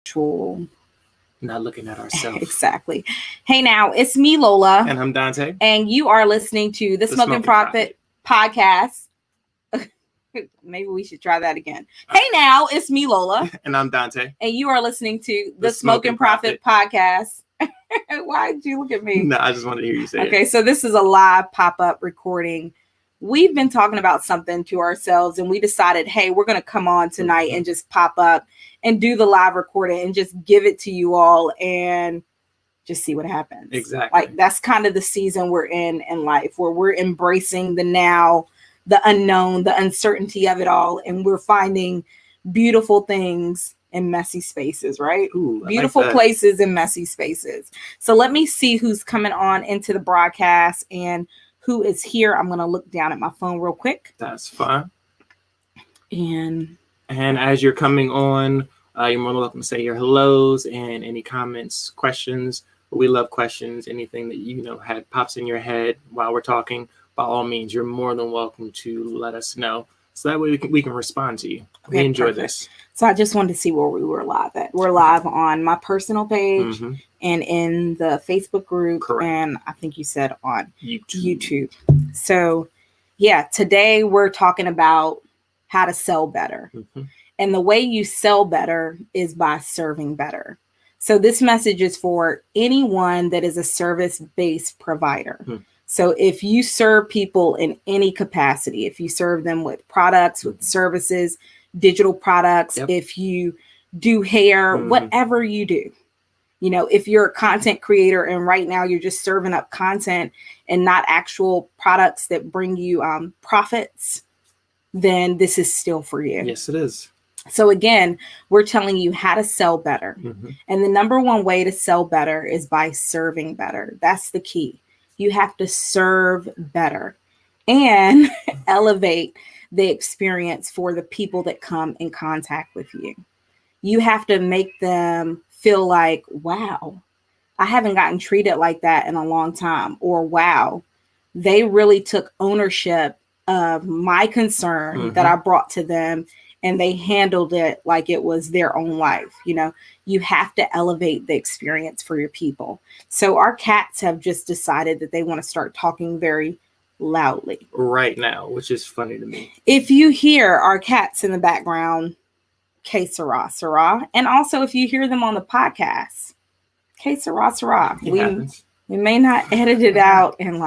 actual. Not looking at ourselves. Exactly. Hey, now it's me, Lola. And I'm Dante. And you are listening to the Smoking Profit podcast. Maybe we should try that again. Hey, now it's me, Lola. And I'm Dante. And you are listening to the Smoking Profit podcast. Why did you look at me? No, I just wanted to hear you say it. Okay, so this is a live pop-up recording. We've been talking about something to ourselves, and we decided, hey, we're going to come on tonight and just pop up and do the live recording and just give it to you all and just see what happens. Exactly. Like, that's kind of the season we're in life, where we're embracing the now, the unknown, the uncertainty of it all, and we're finding beautiful things in messy spaces, right? Ooh, beautiful like places in messy spaces. So let me see who's coming on into the broadcast and who is here. I'm going to look down at my phone real quick. That's fine. And as you're coming on, you're more than welcome to say your hellos and any comments, questions. We love questions. Anything that had pops in your head while we're talking, by all means, you're more than welcome to let us know. So that way we can respond to you. Okay, we enjoy perfect. this. So I just wanted to see where we were live at. We're live on my personal page and in the Facebook group. Correct. And I think you said on YouTube. So yeah, today we're talking about how to sell better. And the way you sell better is by serving better. So this message is for anyone that is a service-based provider. So if you serve people in any capacity, if you serve them with products, with services, digital products, if you do hair, whatever you do, if you're a content creator and right now you're just serving up content and not actual products that bring you profits, then this is still for you. Yes, it is. So again, we're telling you how to sell better. And the number one way to sell better is by serving better. That's the key. You have to serve better and elevate the experience for the people that come in contact with you. You have to make them feel like, wow, I haven't gotten treated like that in a long time. Or, wow, they really took ownership of my concern that I brought to them and they handled it like it was their own life. You have to elevate the experience for your people. So our cats have just decided that they want to start talking very loudly right now, which is funny to me. If you hear our cats in the background, que sera, sera. And also if you hear them on the podcast, que sera, sera. We may not edit it out and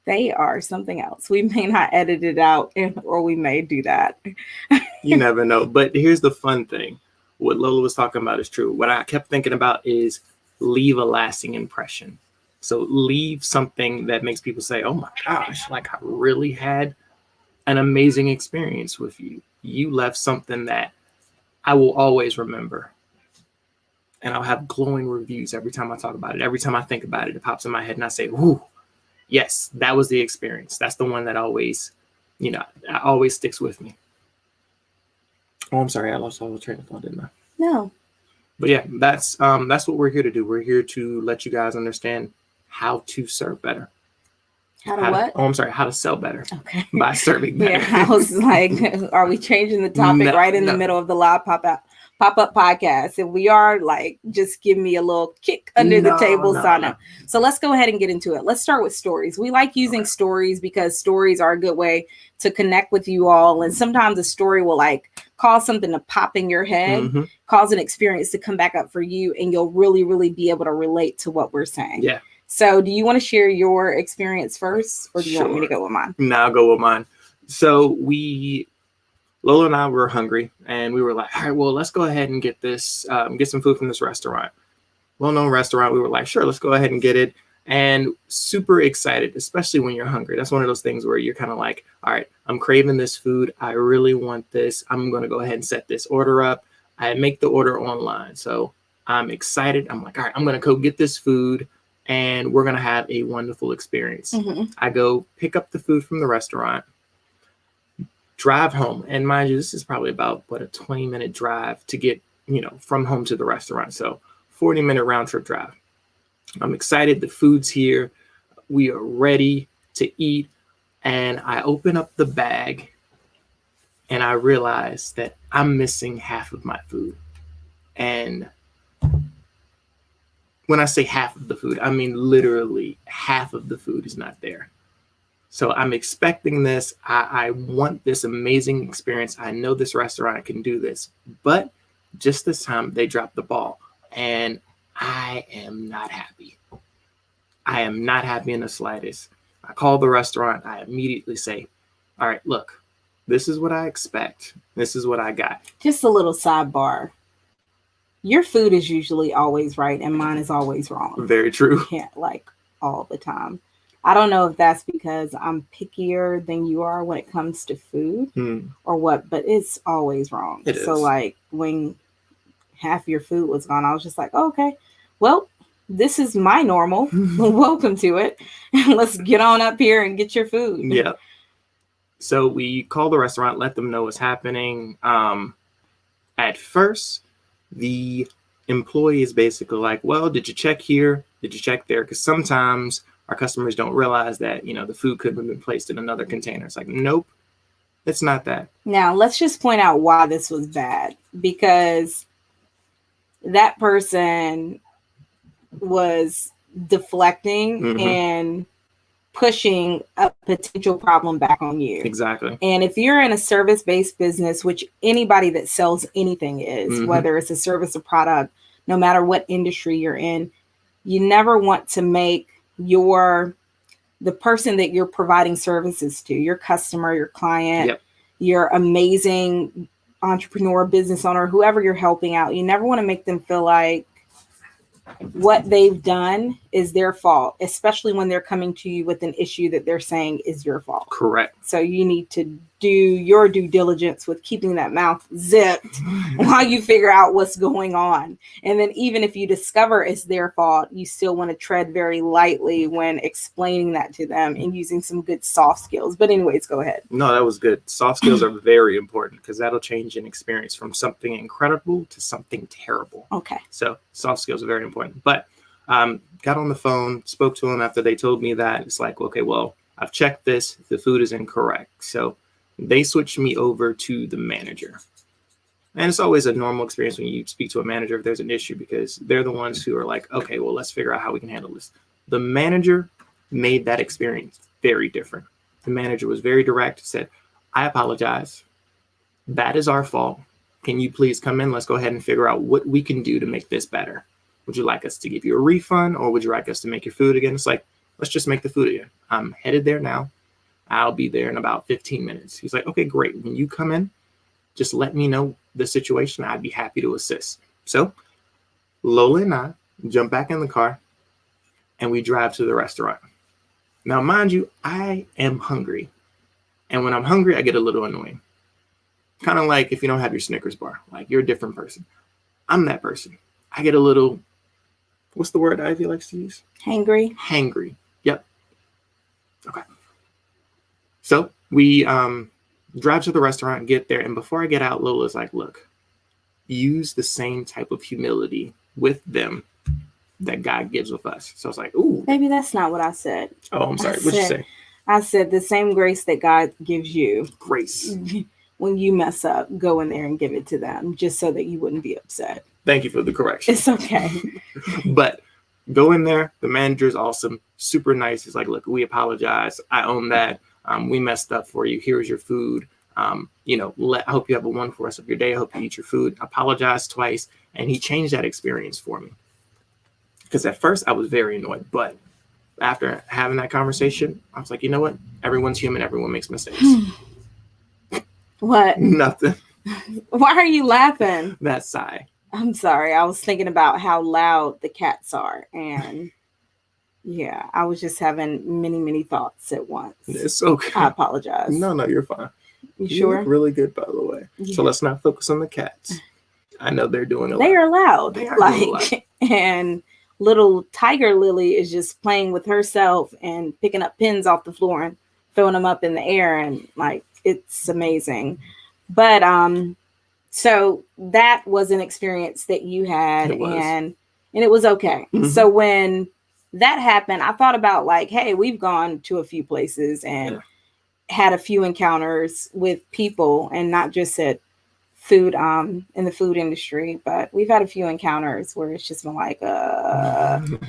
they are something else. We may not edit it out or we may do that. You never know. But here's the fun thing. What Lola was talking about is true. What I kept thinking about is leave a lasting impression. So leave something that makes people say, oh my gosh, I really had an amazing experience with you. You left something that I will always remember. And I'll have glowing reviews every time I talk about it. Every time I think about it, it pops in my head and I say, whoo. Yes, that was the experience. That's the one that always, always sticks with me. Oh, I'm sorry. I lost all the train of thought, didn't I? No. But yeah, that's what we're here to do. We're here to let you guys understand how to serve better. How to sell better. Okay. By serving better. Yeah, I was like, are we changing the topic the middle of the live pop-up podcast? If we are, just give me a little kick under the table. So let's go ahead and get into it. Let's start with stories. We like using stories because stories are a good way to connect with you all. And sometimes a story will cause something to pop in your head, cause an experience to come back up for you. And you'll really, really be able to relate to what we're saying. Yeah. So do you want to share your experience first or do you want me to go with mine? No, I'll go with mine. So Lola and I were hungry and we were like, all right, well, let's go ahead and get this, get some food from this restaurant. Well-known restaurant. We were like, sure, let's go ahead and get it. And super excited, especially when you're hungry. That's one of those things where you're kind of like, all right, I'm craving this food. I really want this. I'm going to go ahead and set this order up. I make the order online. So I'm excited. I'm like, all right, I'm going to go get this food and we're going to have a wonderful experience. I go pick up the food from the restaurant, drive home. And mind you, this is probably about, a 20-minute drive to get, from home to the restaurant. So 40-minute round trip drive. I'm excited. The food's here. We are ready to eat. And I open up the bag and I realize that I'm missing half of my food. And when I say half of the food, I mean literally half of the food is not there. So I'm expecting this. I want this amazing experience. I know this restaurant can do this. But just this time, they dropped the ball. And I am not happy. I am not happy in the slightest. I call the restaurant. I immediately say, all right, look, this is what I expect. This is what I got. Just a little sidebar. Your food is usually always right and mine is always wrong. Very true. Yeah, like all the time. I don't know if that's because I'm pickier than you are when it comes to food or what, but it's always wrong. It is. So like when half your food was gone, I was just like, oh, okay, well, this is my normal. Welcome to it. Let's get on up here and get your food. Yeah. So we call the restaurant, let them know what's happening. At first, the employee is basically like, well, did you check here? Did you check there? Because sometimes our customers don't realize that, the food could have been placed in another container. It's like, nope, it's not that. Now, let's just point out why this was bad, because that person was deflecting and pushing a potential problem back on you. Exactly. And if you're in a service-based business, which anybody that sells anything is, whether it's a service or product, no matter what industry you're in, you never want to make the person that you're providing services to, your customer, your client, your amazing entrepreneur, business owner, whoever you're helping out, you never want to make them feel like what they've done is their fault, especially when they're coming to you with an issue that they're saying is your fault. Correct. So you need to do your due diligence with keeping that mouth zipped while you figure out what's going on. And then even if you discover it's their fault, you still want to tread very lightly when explaining that to them and using some good soft skills. But anyways, go ahead. No, that was good. Soft skills are very important because that'll change an experience from something incredible to something terrible. Okay. So soft skills are very important. But got on the phone, spoke to them after they told me that. It's like, okay, well, I've checked this. The food is incorrect. So they switched me over to the manager. And it's always a normal experience when you speak to a manager if there's an issue, because they're the ones who are like, okay, well, let's figure out how we can handle this. The manager made that experience very different. The manager was very direct, said, I apologize. That is our fault. Can you please come in? Let's go ahead and figure out what we can do to make this better. Would you like us to give you a refund, or would you like us to make your food again? It's like, let's just make the food again. I'm headed there now. I'll be there in about 15 minutes. He's like, okay, great. When you come in, just let me know the situation. I'd be happy to assist. So Lola and I jump back in the car and we drive to the restaurant. Now, mind you, I am hungry. And when I'm hungry, I get a little annoying. Kind of like if you don't have your Snickers bar, like you're a different person. I'm that person. I get a little, what's the word Ivy likes to use? Hangry. Hangry. Yep. Okay. So we drive to the restaurant, get there. And before I get out, Lola's like, look, use the same type of humility with them that God gives with us. So I was like, ooh. Maybe that's not what I said. Oh, I'm sorry. What'd you say? I said the same grace that God gives you. Grace. When you mess up, go in there and give it to them just so that you wouldn't be upset. Thank you for the correction. It's okay. But go in there. The manager is awesome. Super nice. He's like, look, we apologize. I own that. We messed up for you. Here's your food. I hope you have a wonderful rest of your day. I hope you eat your food. I apologize twice. And he changed that experience for me. Because at first I was very annoyed. But after having that conversation, I was like, you know what? Everyone's human. Everyone makes mistakes. What? Nothing. Why are you laughing? That sigh. I'm sorry. I was thinking about how loud the cats are. And yeah, I was just having many, many thoughts at once. It's okay. I apologize. No, you're fine. You sure? Look really good, by the way. Yeah. So let's not focus on the cats. I know they're doing a lot. They are loud. They are doing a lot. And little Tiger Lily is just playing with herself and picking up pins off the floor and throwing them up in the air. And like, it's amazing. But so that was an experience that you had, and it was okay. Mm-hmm. So when that happened, I thought about like, hey, we've gone to a few places and had a few encounters with people, and not just at food in the food industry, but we've had a few encounters where it's just been like and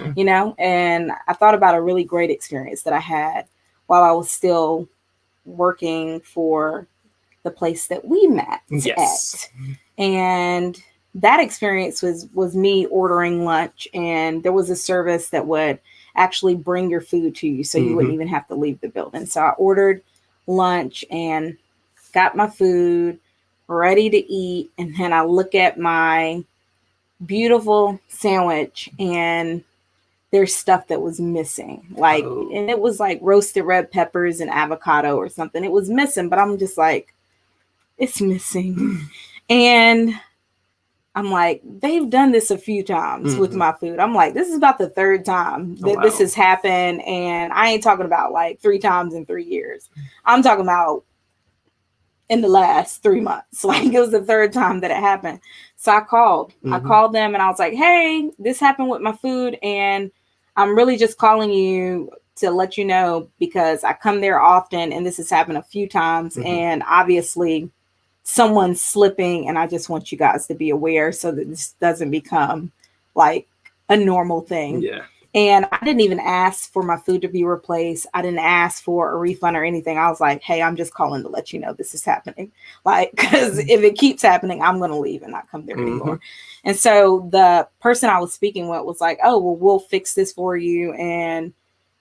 I thought about a really great experience that I had while I was still working for the place that we met Yes. at. And that experience was me ordering lunch, and there was a service that would actually bring your food to you so you wouldn't even have to leave the building. So I ordered lunch and got my food ready to eat, and then I look at my beautiful sandwich and there's stuff that was missing, and it was like roasted red peppers and avocado or something. It was missing, but I'm just like, it's missing. And I'm like, they've done this a few times with my food. I'm like, this is about the third time that this has happened. And I ain't talking about like 3 times in 3 years. I'm talking about in the last 3 months. Like, it was the third time that it happened. So I called them and I was like, hey, this happened with my food. And I'm really just calling you to let you know, because I come there often and this has happened a few times. And obviously someone's slipping, and I just want you guys to be aware so that this doesn't become like a normal thing. Yeah. And I didn't even ask for my food to be replaced. I didn't ask for a refund or anything. I was like, hey, I'm just calling to let you know this is happening. Like, because if it keeps happening, I'm going to leave and not come there anymore. And so the person I was speaking with was like, oh, well, we'll fix this for you and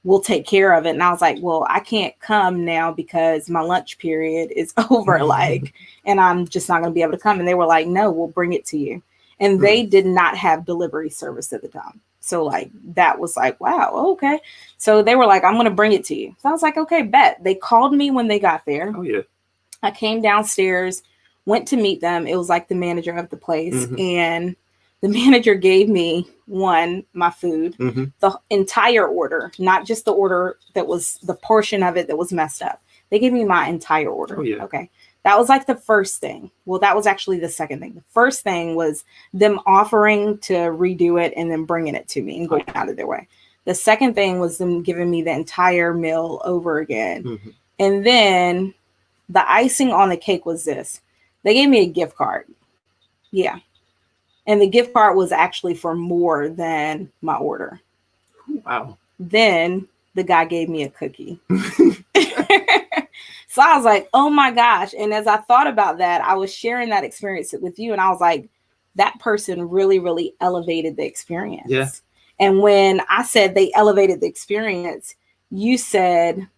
we'll take care of it. And I was like, well, I can't come now because my lunch period is over, and I'm just not going to be able to come. And they were like, no, we'll bring it to you. And they did not have delivery service at the time. So like, that was like, wow, okay. So they were like, I'm going to bring it to you. So I was like, okay, bet. They called me when they got there. Oh, yeah. I came downstairs, went to meet them. It was like the manager of the place. And the manager gave me my food, the entire order, not just the order that was the portion of it that was messed up. They gave me my entire order. Oh, yeah. Okay. That was like the first thing. Well, that was actually the second thing. The first thing was them offering to redo it and then bringing it to me and going out of their way. The second thing was them giving me the entire meal over again. And then the icing on the cake was this. They gave me a gift card. Yeah. And the gift card was actually for more than my order. Wow. Then the guy gave me a cookie. So I was like, oh my gosh. And as I thought about that, I was sharing that experience with you. And I was like, that person really, really elevated the experience. Yeah. And when I said they elevated the experience, you said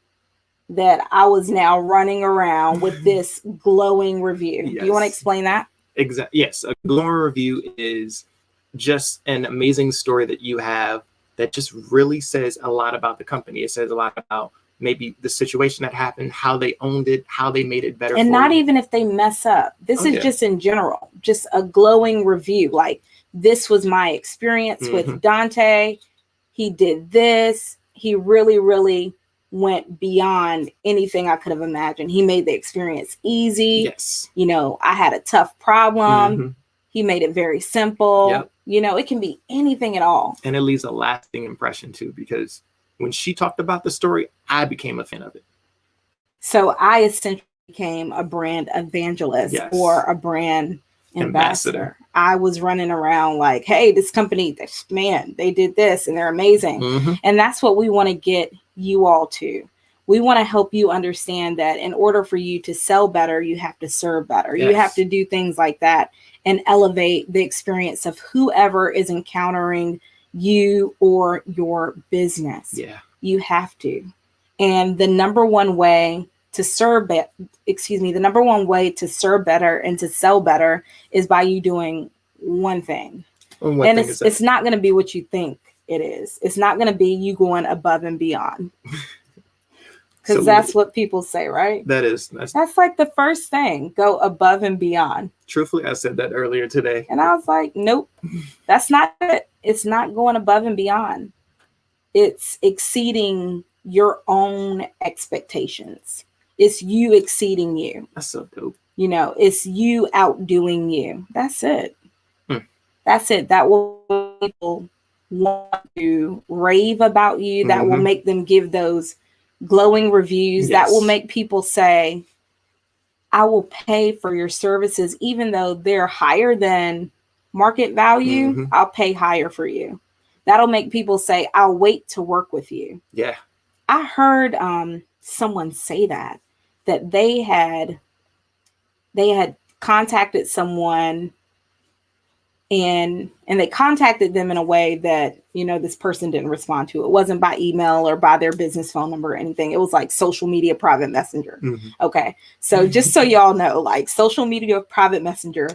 that I was now running around with this glowing review. Yes. Do you want to explain that? Exactly. Yes. A glowing review is just an amazing story that you have that just really says a lot about the company. It says a lot about maybe the situation that happened, how they owned it, how they made it better. And not even if they mess up. This is just in general, just a glowing review. Like, this was my experience with Dante. He did this. He really, really went beyond anything I could have imagined. He made the experience easy. Yes. You know, I had a tough problem. He made it very simple. Yep. You know, it can be anything at all. And it leaves a lasting impression too, because when she talked about the story, I became a fan of it. So I essentially became a brand evangelist or a brand ambassador. I was running around like, hey, this company, man, they did this and they're amazing. And that's what we want to get you all to. We want to help you understand that in order for you to sell better, you have to serve better. You have to do things like that and elevate the experience of whoever is encountering you or your business. You have to. And the number one way to serve better and to sell better is by you doing one thing. And it's not going to be what you think it is. It's not going to be you going above and beyond. Because that's what people say, right? That's like the first thing. Go above and beyond. Truthfully, I said that earlier today. And I was like, nope, that's not it. It's not going above and beyond. It's exceeding your own expectations. It's you exceeding you. That's so dope. You know, it's you outdoing you. That's it. That's it. That will make people want to rave about you. That will make them give those glowing reviews. That will make people say, I will pay for your services, even though they're higher than market value. I'll pay higher for you. That'll make people say, I'll wait to work with you. Yeah. I heard someone say that they had contacted someone and they contacted them in a way that, this person didn't respond to. It wasn't by email or by their business phone number or anything. It was like social media private messenger. Okay. So just so y'all know, like social media private messenger,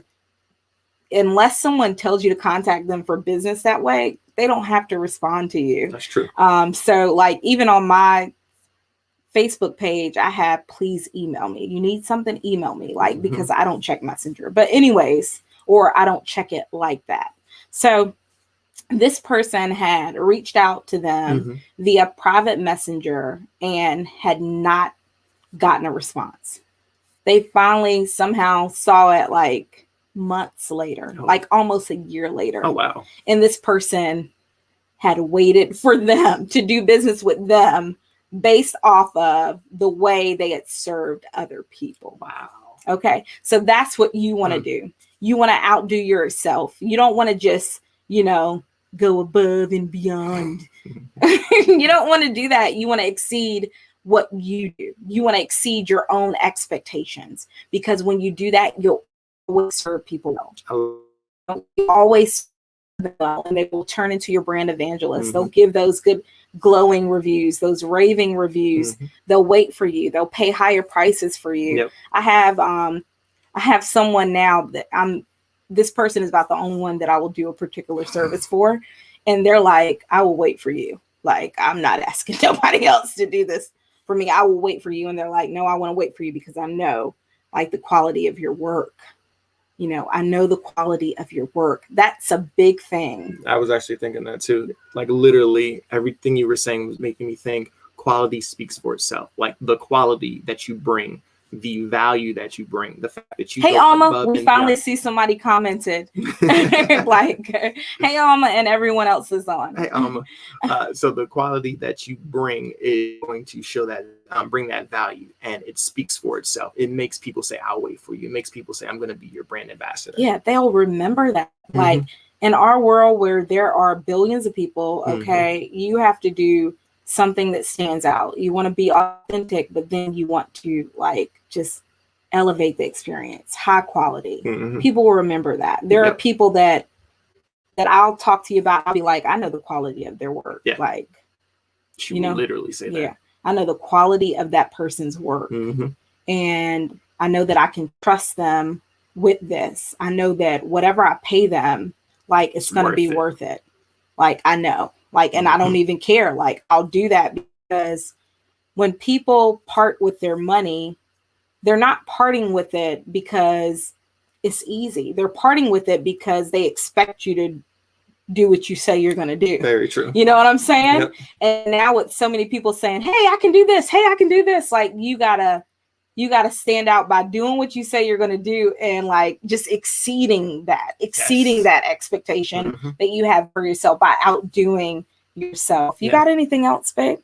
unless someone tells you to contact them for business that way, they don't have to respond to you. That's true. So like even on my Facebook page, I have, please email me. You need something, email me, like, because I don't check Messenger. But anyways, or I don't check it like that. So this person had reached out to them via private messenger and had not gotten a response. They finally somehow saw it like months later, like almost a year later. Oh, wow. And this person had waited for them to do business with them based off of the way they had served other people. Wow. Okay. So that's what you want to do. You want to outdo yourself. You don't want to just, go above and beyond. You don't want to do that. You want to exceed what you do. You want to exceed your own expectations, because when you do that, you'll always serve people well. You always serve well, and they will turn into your brand evangelists. They'll give those good glowing reviews, those raving reviews. They'll wait for you. They'll pay higher prices for you. Yep. I have someone now that this person is about the only one that I will do a particular service for. And they're like, I will wait for you. Like, I'm not asking nobody else to do this for me. I will wait for you. And they're like, no, I want to wait for you because I know like the quality of your work. I know the quality of your work. That's a big thing. I was actually thinking that too. Like literally everything you were saying was making me think quality speaks for itself. Like the quality that you bring, the value that you bring, the fact that you. Hey, Alma, we finally see somebody commented. Like, hey, Alma, and everyone else is on. Hey, Alma. So the quality that you bring is going to show that, bring that value, and it speaks for itself. It makes people say, I'll wait for you. It makes people say, I'm going to be your brand ambassador. Yeah, they'll remember that. Like in our world where there are billions of people, okay, you have to do something that stands out. You want to be authentic, but then you want to like just elevate the experience, high quality. People will remember that. There are people that I'll talk to you about. I'll be like, I know the quality of their work. Yeah. Like, She will literally say that. Yeah, I know the quality of that person's work, and I know that I can trust them with this. I know that whatever I pay them, like it's going to be worth it. Like I know. Like, and I don't even care. Like, I'll do that because when people part with their money, they're not parting with it because it's easy. They're parting with it because they expect you to do what you say you're going to do. Very true. You know what I'm saying? Yep. And now with so many people saying, hey, I can do this. Hey, I can do this. Like, you gotta stand out by doing what you say you're going to do and like just exceeding that expectation that you have for yourself by outdoing yourself. You got anything else, babe?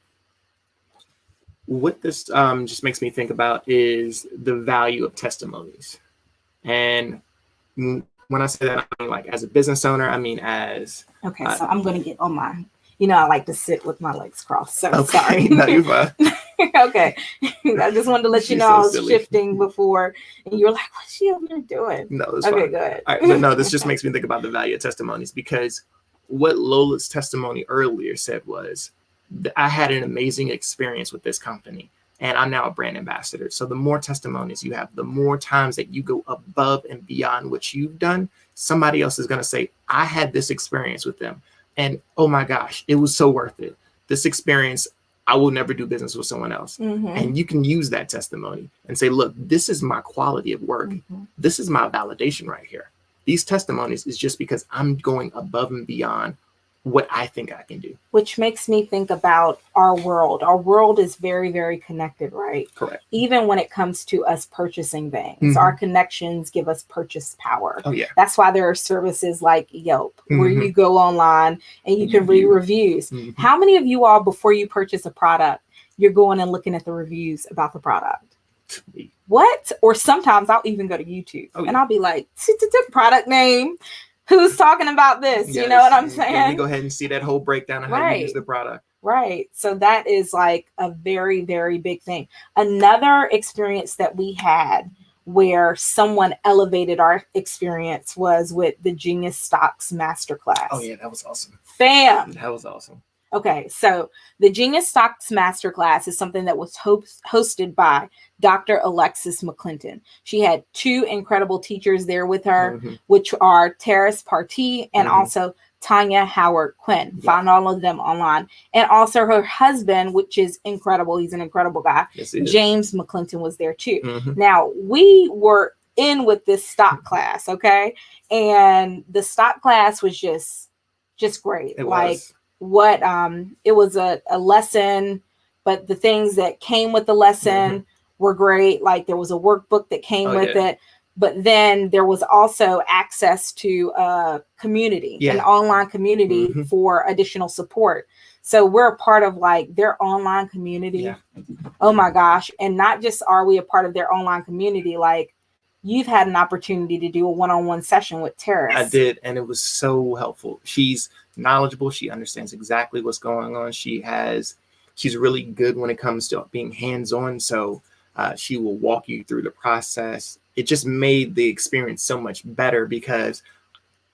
What this just makes me think about is the value of testimonies. And when I say that, I mean like as a business owner, I mean as... Okay, so I'm going to get on my... I like to sit with my legs crossed. So okay. Sorry. No, you're fine. Okay. I just wanted to let you know I was shifting before. And you were like, what's she over there doing? No, it's okay, fine. Go ahead. All right, but no, this just makes me think about the value of testimonies, because what Lola's testimony earlier said was, I had an amazing experience with this company and I'm now a brand ambassador. So the more testimonies you have, the more times that you go above and beyond what you've done, somebody else is going to say, I had this experience with them. And oh my gosh, it was so worth it. This experience, I will never do business with someone else. And you can use that testimony and say, look, this is my quality of work. This is my validation right here. These testimonies is just because I'm going above and beyond what I think I can do. Which makes me think about our world. Our world is very, very connected, right? Correct. Even when it comes to us purchasing things, our connections give us purchase power. Oh, yeah. That's why there are services like Yelp, where you go online and you can read reviews. How many of you all, before you purchase a product, you're going and looking at the reviews about the product? What? Or sometimes I'll even go to YouTube and I'll be like, product name. Who's talking about this? Yes. You know what I'm saying? Let me go ahead and see that whole breakdown of how you use the product. Right. So that is like a very, very big thing. Another experience that we had where someone elevated our experience was with the Genius Stocks Masterclass. Oh yeah, that was awesome. Fam. That was awesome. Okay, so the Genius Stocks Masterclass is something that was hosted by Dr. Alexis McClinton. She had two incredible teachers there with her, which are Terrace Partee and also Tanya Howard Quinn. Yeah. Found all of them online. And also her husband, which is incredible. He's an incredible guy. Yes, James McClinton was there too. Now, we were in with this stock class, okay? And the stock class was just great. It was a lesson, but the things that came with the lesson were great. Like there was a workbook that came with it, but then there was also access to a community, an online community for additional support. So we're a part of like their online community. Yeah. Oh my gosh. And not just are we a part of their online community, like you've had an opportunity to do a one-on-one session with Terrace. I did, and it was so helpful. She's knowledgeable. She understands exactly what's going on. She's really good when it comes to being hands-on. So she will walk you through the process. It just made the experience so much better because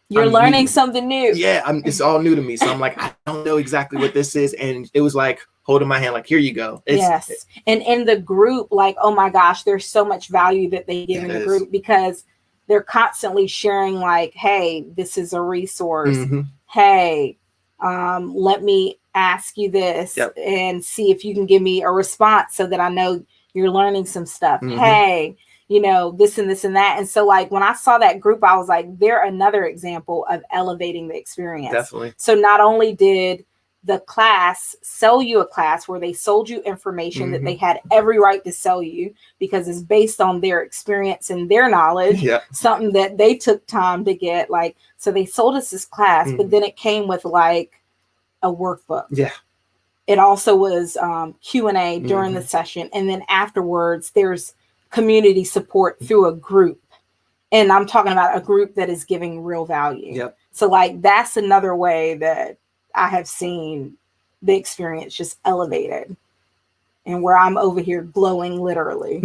you're learning something new. Yeah, it's all new to me. So I'm like, I don't know exactly what this is. And it was like holding my hand, like, here you go. And in the group, like, oh my gosh, there's so much value that they give in the group because they're constantly sharing like, hey, this is a resource. Hey, let me ask you this and see if you can give me a response so that I know you're learning some stuff. Hey, this and this and that. And so like when I saw that group, I was like, they're another example of elevating the experience. Definitely. So not only did the class sell you a class where they sold you information that they had every right to sell you because it's based on their experience and their knowledge, something that they took time to get. Like, so they sold us this class, but then it came with like a workbook. Yeah. It also was Q&A during the session. And then afterwards, there's community support through a group. And I'm talking about a group that is giving real value. Yep. So like, that's another way that I have seen the experience just elevated and where I'm over here glowing literally.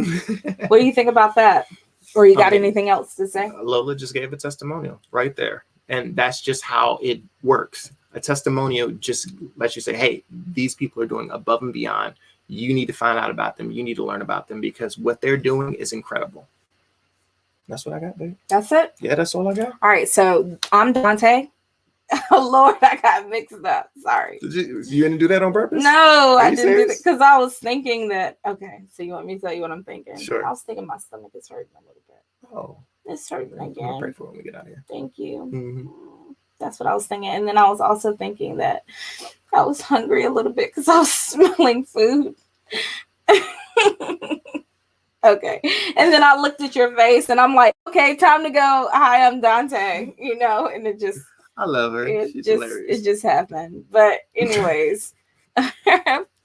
What do you think about that? Or you got anything else to say? Lola just gave a testimonial right there. And that's just how it works. A testimonial just lets you say, hey, these people are doing above and beyond. You need to find out about them. You need to learn about them because what they're doing is incredible. That's what I got, babe. That's it? Yeah, that's all I got. All right. So I'm Dante. Oh, Lord, I got mixed up. Sorry. You didn't do that on purpose? No, I didn't do that because I was thinking that. Okay. So you want me to tell you what I'm thinking? Sure. I was thinking my stomach is hurting a little bit. Oh. It's hurting again. I'll pray for it when we get out of here. Thank you. That's what I was thinking. And then I was also thinking that I was hungry a little bit because I was smelling food. Okay. And then I looked at your face and I'm like, okay, time to go. Hi, I'm Dante, and it just, I love her. She's hilarious. It just happened. But anyways,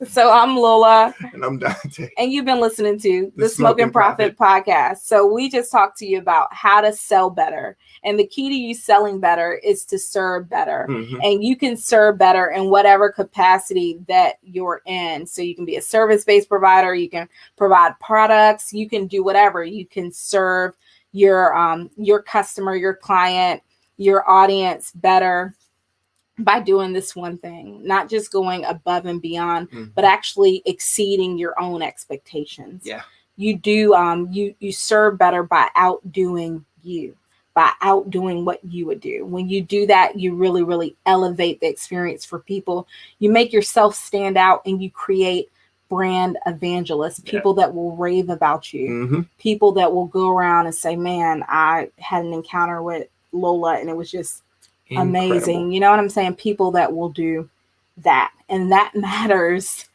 so I'm Lola. And I'm Dante. And you've been listening to the Smoking Profit Podcast. So we just talked to you about how to sell better. And the key to you selling better is to serve better. And you can serve better in whatever capacity that you're in. So you can be a service-based provider. You can provide products. You can do whatever. You can serve your customer, your client, your audience better by doing this one thing, not just going above and beyond, but actually exceeding your own expectations. Yeah. You do, you serve better by outdoing you, by outdoing what you would do. When you do that, you really, really elevate the experience for people. You make yourself stand out and you create brand evangelists, people that will rave about you, people that will go around and say, man, I had an encounter with Lola and it was just amazing. Incredible. You know what I'm saying? People that will do that. And that matters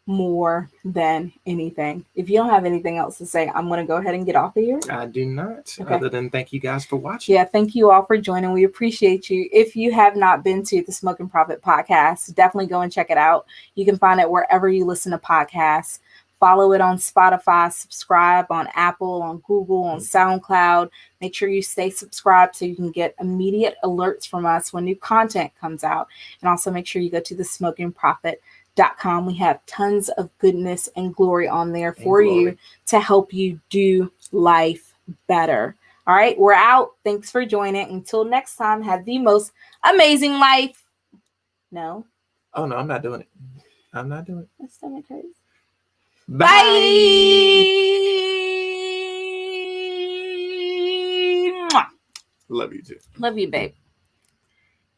more than anything. If you don't have anything else to say, I'm going to go ahead and get off of here. I do not. Okay. Other than thank you guys for watching. Yeah, thank you all for joining. We appreciate you. If you have not been to the Smoking Profit Podcast, definitely go and check it out. You can find it wherever you listen to podcasts. Follow it on Spotify, subscribe on Apple, on Google, on SoundCloud. Make sure you stay subscribed so you can get immediate alerts from us when new content comes out. And also make sure you go to thesmokingprophet.com. We have tons of goodness and glory on there for you to help you do life better. All right, we're out. Thanks for joining. Until next time, have the most amazing life. No. Oh, no, I'm not doing it. I'm not doing it. My stomach hurts. Bye. Bye. Love you too. Love you, babe.